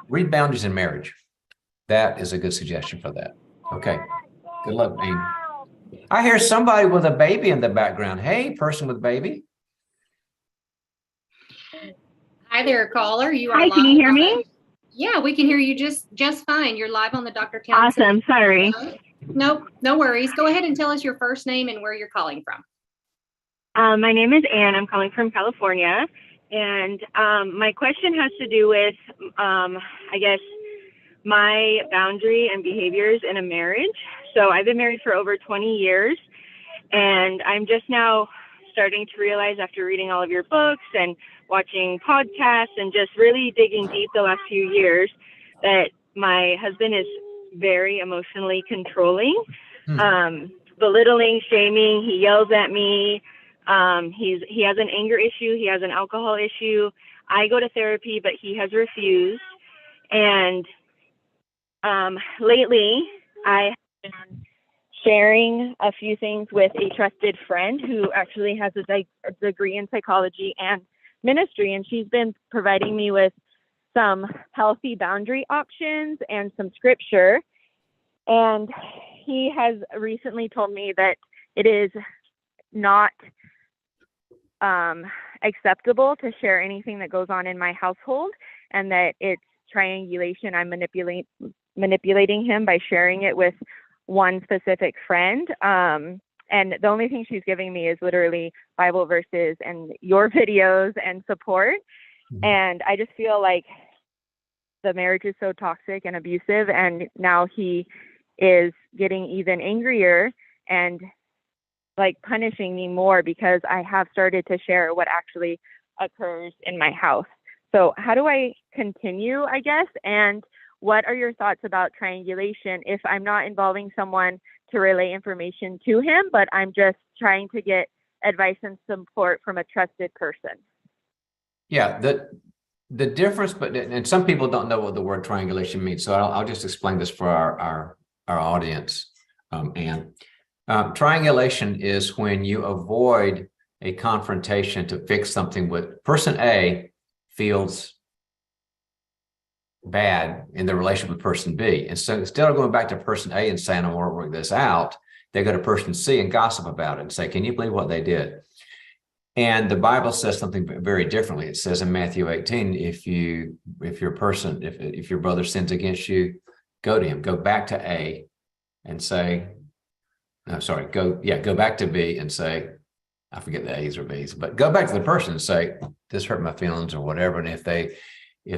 Read Boundaries in Marriage. That is a good suggestion for that. Okay. Good luck, Amy. I hear somebody with a baby in the background. Hey, person with baby. Hi there, caller. You are Hi, live can you hear on me? Yeah, we can hear you just fine. You're live on the Dr. Townsend. Awesome. Sorry. Nope, no worries. Go ahead and tell us your first name and where you're calling from. My name is Ann. I'm calling from California. And my question has to do with, I guess, my boundary and behaviors in a marriage. So I've been married for over 20 years, and I'm just now starting to realize, after reading all of your books and watching podcasts and just really digging deep the last few years, that my husband is very emotionally controlling, belittling, shaming. He yells at me. He has an anger issue. He has an alcohol issue. I go to therapy, but he has refused. And lately, I have been sharing a few things with a trusted friend who actually has a degree in psychology and ministry, and she's been providing me with some healthy boundary options and some scripture. And he has recently told me that it is not acceptable to share anything that goes on in my household, and that it's triangulation. I'm manipulating him by sharing it with one specific friend. And the only thing she's giving me is literally Bible verses and your videos and support. Mhm. And I just feel like the marriage is so toxic and abusive, and now he is getting even angrier and like punishing me more because I have started to share what actually occurs in my house. So how do I continue, I guess? And what are your thoughts about triangulation if I'm not involving someone to relay information to him, but I'm just trying to get advice and support from a trusted person? Yeah, the difference, and some people don't know what the word triangulation means, so I'll just explain this for our audience. And triangulation is when you avoid a confrontation to fix something with person A feels bad in the relationship with person B. And so instead of going back to person A and saying, I want to work this out, they go to person C and gossip about it and say, can you believe what they did? And the Bible says something very differently. It says in Matthew 18, if your brother sins against you, go to him, go back to A and say, no, sorry, go back to B and say, I forget the A's or B's, but go back to the person and say, this hurt my feelings or whatever. And if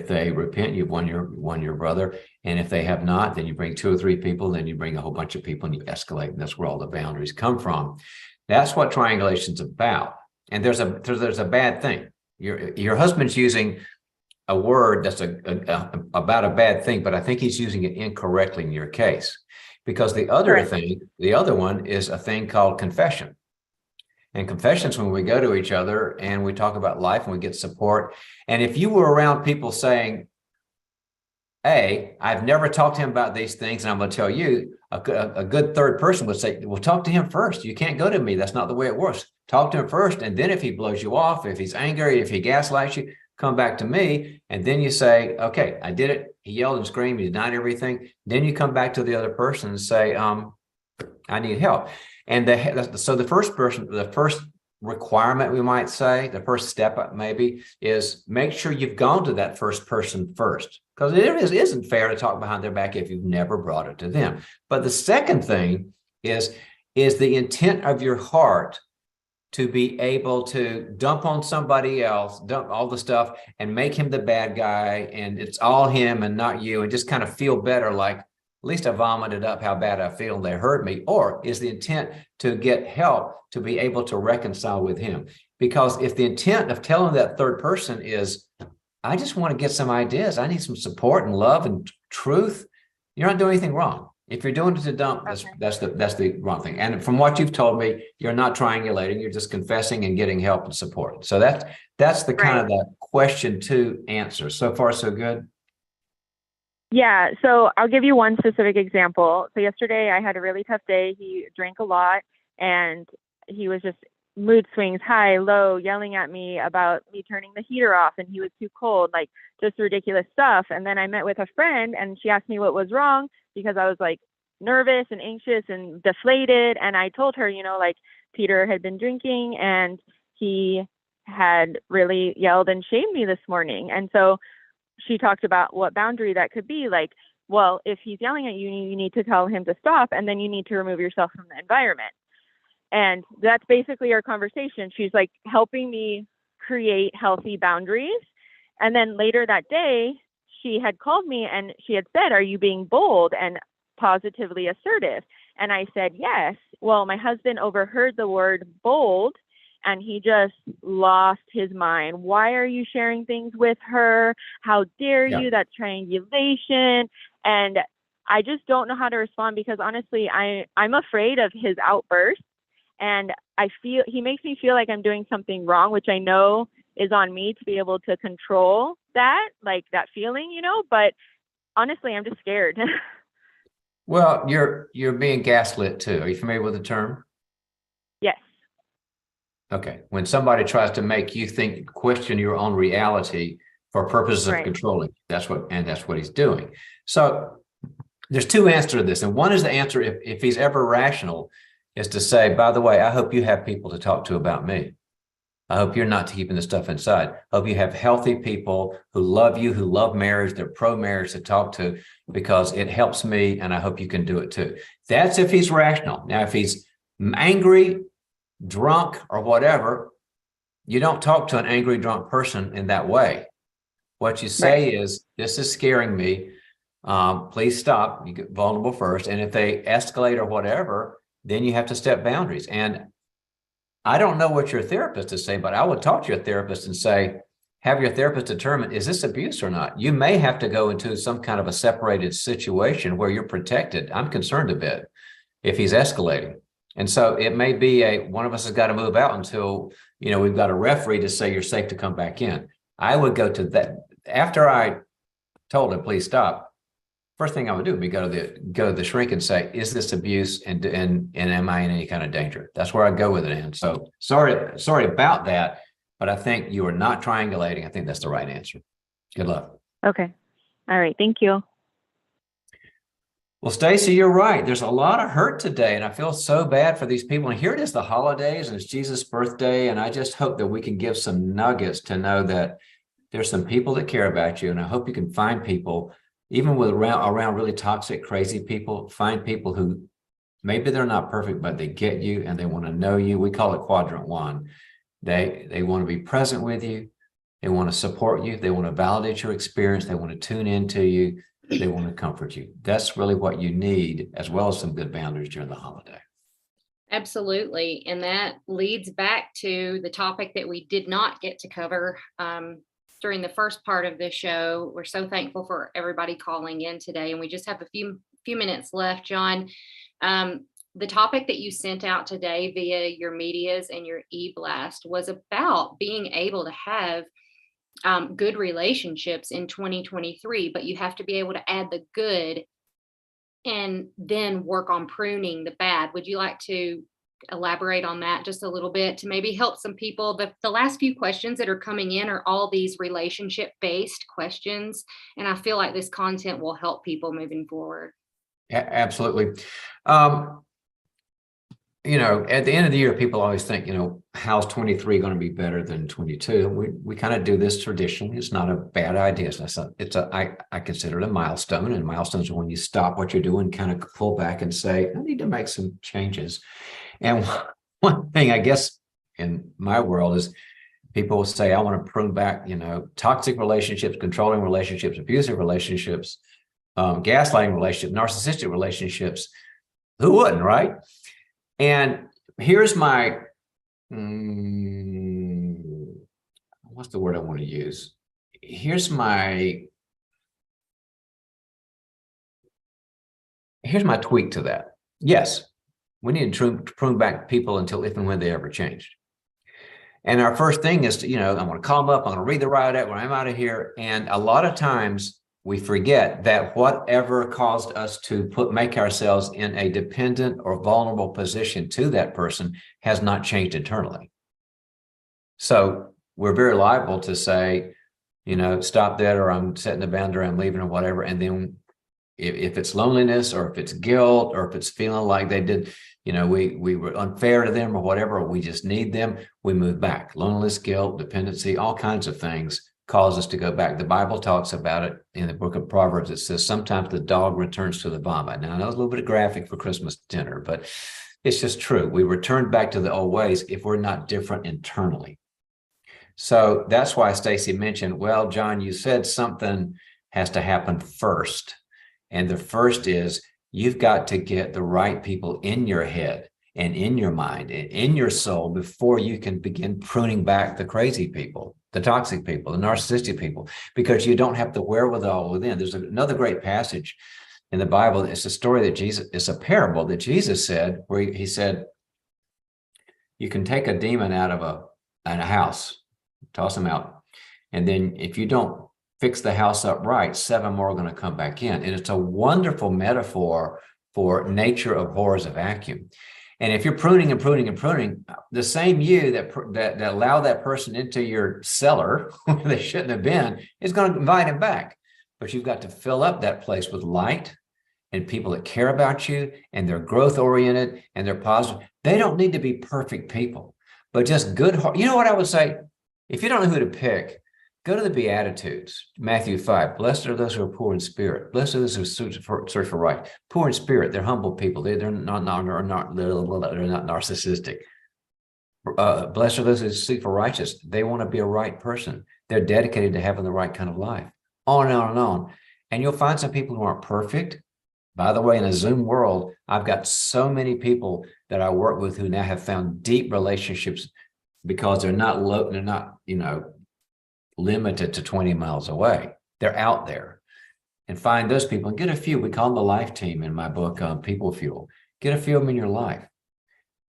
they repent, you've won your brother. And if they have not, then you bring 2 or 3 people, then you bring a whole bunch of people and you escalate. And that's where all the boundaries come from. That's what triangulation's about. And there's a bad thing. Your husband's using a word that's about a bad thing, but I think he's using it incorrectly in your case. Because the other one is a thing called confession. And confessions when we go to each other and we talk about life and we get support. And if you were around people saying, hey, I've never talked to him about these things, and I'm going to tell you, a good third person would say, well, talk to him first. You can't go to me. That's not the way it works. Talk to him first. And then if he blows you off, if he's angry, if he gaslights you, come back to me. And then you say, okay, I did it. He yelled and screamed. He denied everything. Then you come back to the other person and say, I need help. And so the first requirement, we might say, the first step maybe is make sure you've gone to that first person first, because it isn't fair to talk behind their back if you've never brought it to them. But the second thing is the intent of your heart to be able to dump on somebody else, dump all the stuff and make him the bad guy, and it's all him and not you, and just kind of feel better, like, at least I vomited up how bad I feel and they hurt me? Or is the intent to get help to be able to reconcile with him? Because if the intent of telling that third person is, I just want to get some ideas, I need some support and love and truth, you're not doing anything wrong. If you're doing it to dump, that's the wrong thing. And from what you've told me, you're not triangulating, you're just confessing and getting help and support. So that's the kind of that question to answer. So far, so good. Yeah, so I'll give you one specific example. So yesterday I had a really tough day. He drank a lot and he was just mood swings, high, low, yelling at me about me turning the heater off and he was too cold, like just ridiculous stuff. And then I met with a friend and she asked me what was wrong because I was like nervous and anxious and deflated. And I told her, like Peter had been drinking and he had really yelled and shamed me this morning. And so she talked about what boundary that could be, like, well, if he's yelling at you, you need to tell him to stop, and then you need to remove yourself from the environment. And that's basically our conversation. She's like helping me create healthy boundaries. And then later that day, she had called me and she had said, are you being bold and positively assertive? And I said, yes. Well, my husband overheard the word bold and he just lost his mind. Why are you sharing things with her? How dare you? That's triangulation. And I just don't know how to respond because honestly, I'm afraid of his outburst. And I feel he makes me feel like I'm doing something wrong, which I know is on me to be able to control that, like that feeling, but honestly, I'm just scared. Well, you're being gaslit too. Are you familiar with the term? Yes. Okay. When somebody tries to make you question your own reality for purposes of controlling, that's what he's doing. So there's 2 answers to this. And one is the answer, if he's ever rational, is to say, by the way, I hope you have people to talk to about me. I hope you're not keeping the stuff inside. I hope you have healthy people who love you, who love marriage, they're pro-marriage to talk to, because it helps me, and I hope you can do it too. That's if he's rational. Now, if he's angry, drunk, or whatever, you don't talk to an angry, drunk person in that way. What you say is, this is scaring me. Please stop. You get vulnerable first. And if they escalate or whatever, then you have to set boundaries. And I don't know what your therapist is saying, but I would talk to your therapist and say, have your therapist determine, is this abuse or not? You may have to go into some kind of a separated situation where you're protected. I'm concerned a bit if he's escalating. And so it may be one of us has got to move out until, we've got a referee to say you're safe to come back in. I would go to that after I told him, please stop. First thing I would do would be go to the shrink and say, is this abuse, and am I in any kind of danger? That's where I go with it. And so sorry about that, but I think you are not triangulating. I think that's the right answer. Good luck. Okay. All right. Thank you. Well, Stacy, you're right. There's a lot of hurt today, and I feel so bad for these people. And here it is, the holidays, and it's Jesus' birthday, and I just hope that we can give some nuggets to know that there's some people that care about you, and I hope you can find people, even with around really toxic, crazy people, find people who maybe they're not perfect, but they get you and they want to know you. We call it quadrant one. They want to be present with you. They want to support you. They want to validate your experience. They want to tune into you. They want to comfort you. That's really what you need, as well as some good boundaries during the holiday. Absolutely. And that leads back to the topic that we did not get to cover during the first part of this show. We're so thankful for everybody calling in today, and we just have a few minutes left. John, the topic that you sent out today via your medias and your e-blast was about being able to have good relationships in 2023, but you have to be able to add the good and then work on pruning the bad. Would you like to elaborate on that just a little bit to maybe help some people? The last few questions that are coming in are all these relationship based questions, and I feel like this content will help people moving forward. Absolutely. At the end of the year, people always think, how's 23 going to be better than 22? We kind of do this tradition. It's not a bad idea. I consider it a milestone, and milestones are when you stop what you're doing, kind of pull back and say, I need to make some changes. And one thing, I guess, in my world is people will say, I want to prune back, toxic relationships, controlling relationships, abusive relationships, gaslighting relationships, narcissistic relationships. Who wouldn't, right? And here's my, what's the word I want to use? Here's my tweak to that. Yes, we need to prune back people until if and when they ever changed. And our first thing is to, I'm going to call them up. I'm going to read the riot act when I'm out of here. And a lot of times we forget that whatever caused us to make ourselves in a dependent or vulnerable position to that person has not changed internally. So we're very liable to say, stop that, or I'm setting the boundary, I'm leaving, or whatever. And then if it's loneliness, or if it's guilt, or if it's feeling like they did, we were unfair to them or whatever, or we just need them, we move back. Loneliness, guilt, dependency, all kinds of things cause us to go back. The Bible talks about it in the book of Proverbs. It says sometimes the dog returns to the vomit. Now, I know it's a little bit graphic for Christmas dinner, but it's just true. We return back to the old ways if we're not different internally. So that's why Stacy mentioned, well, John, you said something has to happen first. And the first is you've got to get the right people in your head and in your mind and in your soul before you can begin pruning back the crazy people, the toxic people, the narcissistic people, because you don't have the wherewithal within. There's another great passage in the Bible. It's a story that it's a parable that Jesus said, where he said, you can take a demon out of a house, toss them out. And then if you don't fix the house up right, 7 more are going to come back in. And it's a wonderful metaphor for nature abhors a vacuum. And if you're pruning and pruning and pruning, the same you that allow that person into your cellar where they shouldn't have been is going to invite him back. But you've got to fill up that place with light and people that care about you, and they're growth oriented and they're positive. They don't need to be perfect people, but just good heart. You know what I would say? If you don't know who to pick, go to the Beatitudes, Matthew 5. Blessed are those who are poor in spirit. Blessed are those who search for right. Poor in spirit, they're humble people. They're not narcissistic. Blessed are those who seek for righteous. They want to be a right person. They're dedicated to having the right kind of life. On and on and on. And you'll find some people who aren't perfect. By the way, in a Zoom world, I've got so many people that I work with who now have found deep relationships because they're not limited to 20 miles away. They're out there. And find those people and get a few. We call them the life team in my book, People Fuel. Get a few of them in your life.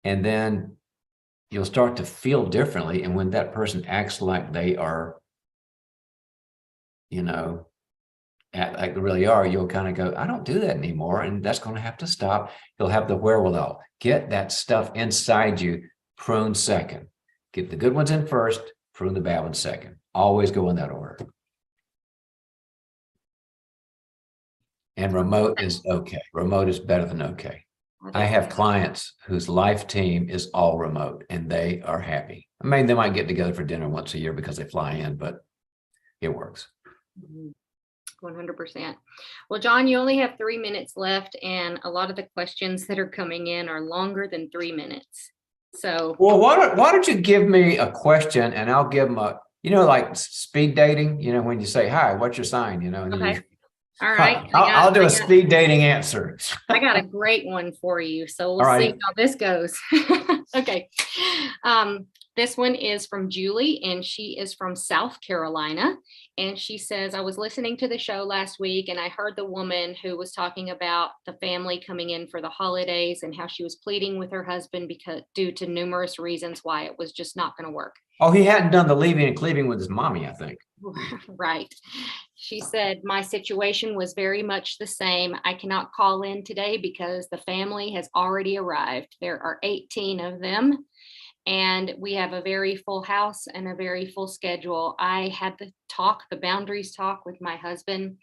And then you'll start to feel differently. And when that person acts like they are, like they really are, you'll kind of go, I don't do that anymore. And that's going to have to stop. You'll have the wherewithal. Get that stuff inside you, prune second. Get the good ones in first, prune the bad ones second. Always go in that order. And remote is okay. Remote is better than okay. I have clients whose life team is all remote and they are happy. I mean, they might get together for dinner once a year because they fly in, but it works. 100%. Well, John, you only have 3 minutes left, and a lot of the questions that are coming in are longer than 3 minutes. So, well, why don't you give me a question and I'll give them a, like speed dating, when you say, hi, what's your sign, and okay. All right. I'll do a speed dating answer. I got a great one for you. So we'll right. see how this goes. Okay. This one is from Julie, and she is from South Carolina. And she says, I was listening to the show last week, and I heard the woman who was talking about the family coming in for the holidays and how she was pleading with her husband due to numerous reasons why it was just not going to work. Oh, he hadn't done the leaving and cleaving with his mommy, I think. Right. She said, my situation was very much the same. I cannot call in today because the family has already arrived. There are 18 of them, and we have a very full house and a very full schedule. I had the boundaries talk with my husband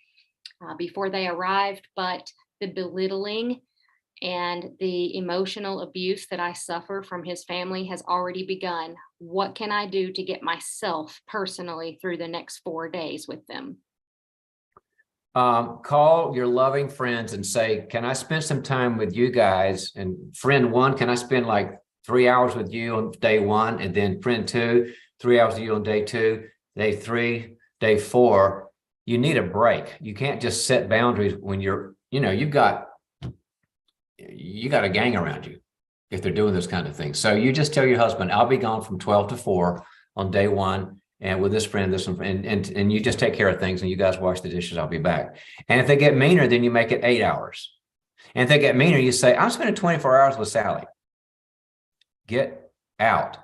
before they arrived, but the belittling and the emotional abuse that I suffer from his family has already begun. What can I do to get myself personally through the next 4 days with them? Call your loving friends and say, can I spend some time with you guys? And friend one, can I spend like 3 hours with you on day one? And then friend two, 3 hours with you on day two, day three, day four. You need a break. You can't just set boundaries when you got a gang around you if they're doing those kind of things. So you just tell your husband, I'll be gone from 12 to 4 on day one, and with this friend, and you just take care of things, and you guys wash the dishes, I'll be back. And if they get meaner, then you make it 8 hours. And if they get meaner, you say, I'm spending 24 hours with Sally. Get out.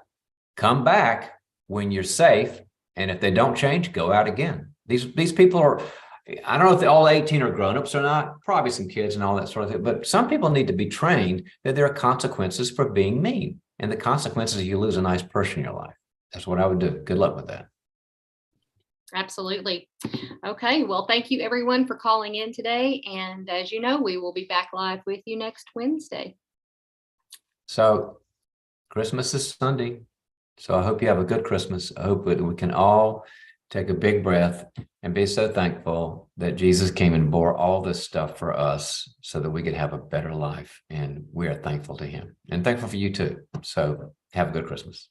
Come back when you're safe. And if they don't change, go out again. These people are, I don't know if all 18 are grown-ups or not, probably some kids and all that sort of thing, but some people need to be trained that there are consequences for being mean. And the consequences is you lose a nice person in your life. That's what I would do. Good luck with that. Absolutely. Okay. Well, thank you everyone for calling in today. And as you know, we will be back live with you next Wednesday. So Christmas is Sunday. So I hope you have a good Christmas. I hope that we can all take a big breath and be so thankful that Jesus came and bore all this stuff for us so that we could have a better life. And we are thankful to him and thankful for you too. So have a good Christmas.